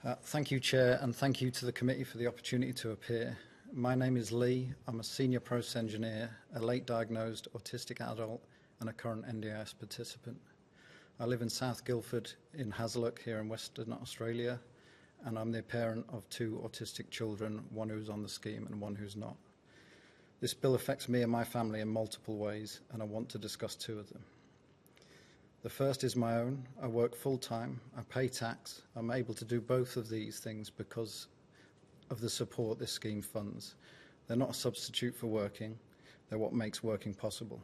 Thank you, Chair, and thank you to the committee for the opportunity to appear. My name is Lee. I'm a senior process engineer, a late diagnosed autistic adult and a current NDIS participant. I live in South Guildford in Hasluck here in Western Australia, and I'm the parent of two autistic children, one who's on the scheme and one who's not. This bill affects me and my family in multiple ways, and I want to discuss two of them. The first is my own. I work full-time, I pay tax. I'm able to do both of these things because of the support this scheme funds. They're not a substitute for working, they're what makes working possible.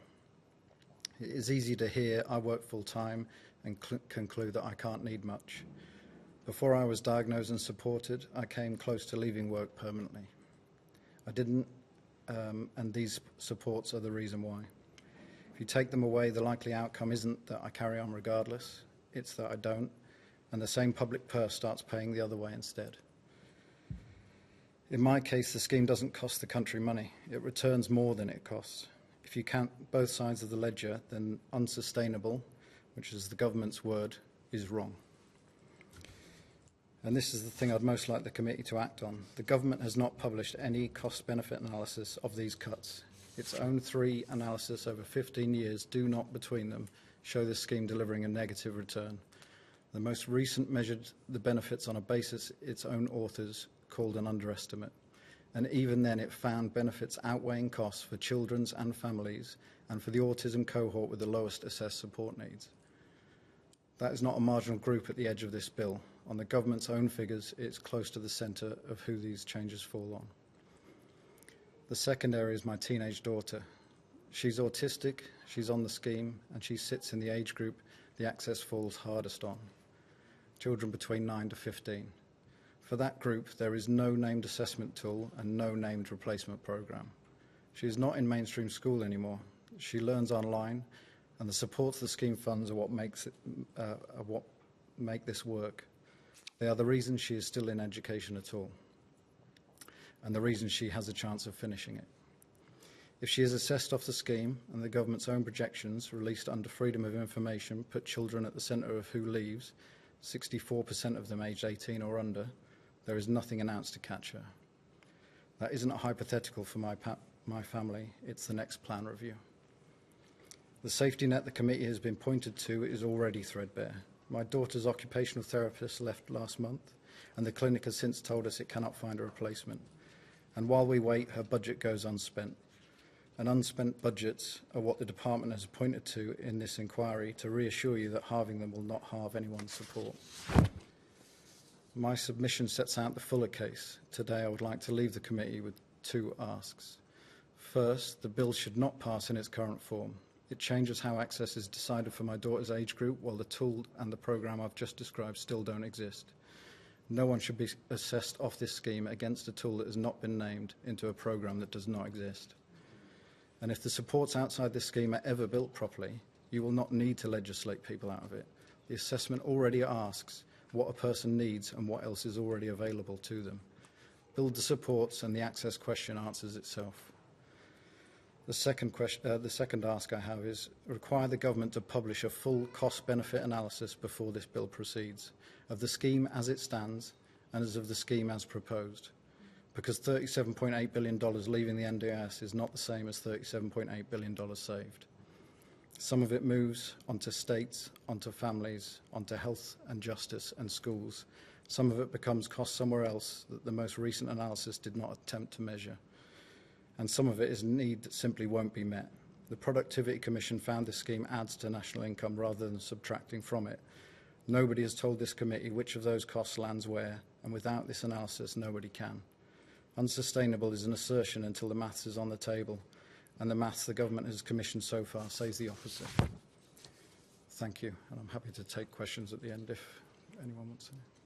It is easy to hear I work full-time and conclude that I can't need much. Before I was diagnosed and supported, I came close to leaving work permanently. I didn't, and these supports are the reason why. If you take them away, the likely outcome isn't that I carry on regardless, it's that I don't, and the same public purse starts paying the other way instead. In my case, the scheme doesn't cost the country money. It returns more than it costs. If you count both sides of the ledger, then unsustainable, which is the government's word, is wrong. And this is the thing I'd most like the committee to act on. The government has not published any cost-benefit analysis of these cuts. Its own 3 analysis over 15 years do not, between them, show this scheme delivering a negative return. The most recent measured the benefits on a basis its own authors called an underestimate. And even then it found benefits outweighing costs for children's and families and for the autism cohort with the lowest assessed support needs. That is not a marginal group at the edge of this bill. On the government's own figures, it's close to the centre of who these changes fall on. The second area is my teenage daughter. She's autistic, she's on the scheme, and she sits in the age group the access falls hardest on, children between 9 to 15. For that group, there is no named assessment tool and no named replacement programme. She is not in mainstream school anymore. She learns online, and the supports the scheme funds are what make this work. They are the reason she is still in education at all, and the reason she has a chance of finishing it. If she is assessed off the scheme and the government's own projections released under freedom of information put children at the centre of who leaves, 64% of them aged 18 or under, there is nothing announced to catch her. That isn't a hypothetical for my family, it's the next plan review. The safety net the committee has been pointed to is already threadbare. My daughter's occupational therapist left last month, and the clinic has since told us it cannot find a replacement. And while we wait, her budget goes unspent. And unspent budgets are what the department has pointed to in this inquiry to reassure you that halving them will not halve anyone's support. My submission sets out the fuller case. Today I would like to leave the committee with 2 asks. First, the bill should not pass in its current form. It changes how access is decided for my daughter's age group, while the tool and the programme I've just described still don't exist. No one should be assessed off this scheme against a tool that has not been named into a programme that does not exist. And if the supports outside this scheme are ever built properly, you will not need to legislate people out of it. The assessment already asks what a person needs and what else is already available to them. Build the supports and the access question answers itself. The second ask I have is require the government to publish a full cost-benefit analysis before this bill proceeds, of the scheme as it stands and as of the scheme as proposed, because $37.8 billion leaving the NDIS is not the same as $37.8 billion saved. Some of it moves onto states, onto families, onto health and justice and schools. Some of it becomes cost somewhere else that the most recent analysis did not attempt to measure. And some of it is a need that simply won't be met. The Productivity Commission found this scheme adds to national income rather than subtracting from it. Nobody has told this committee which of those costs lands where, and without this analysis, nobody can. Unsustainable is an assertion until the maths is on the table, and the maths the government has commissioned so far says the opposite. Thank you, and I'm happy to take questions at the end if anyone wants to.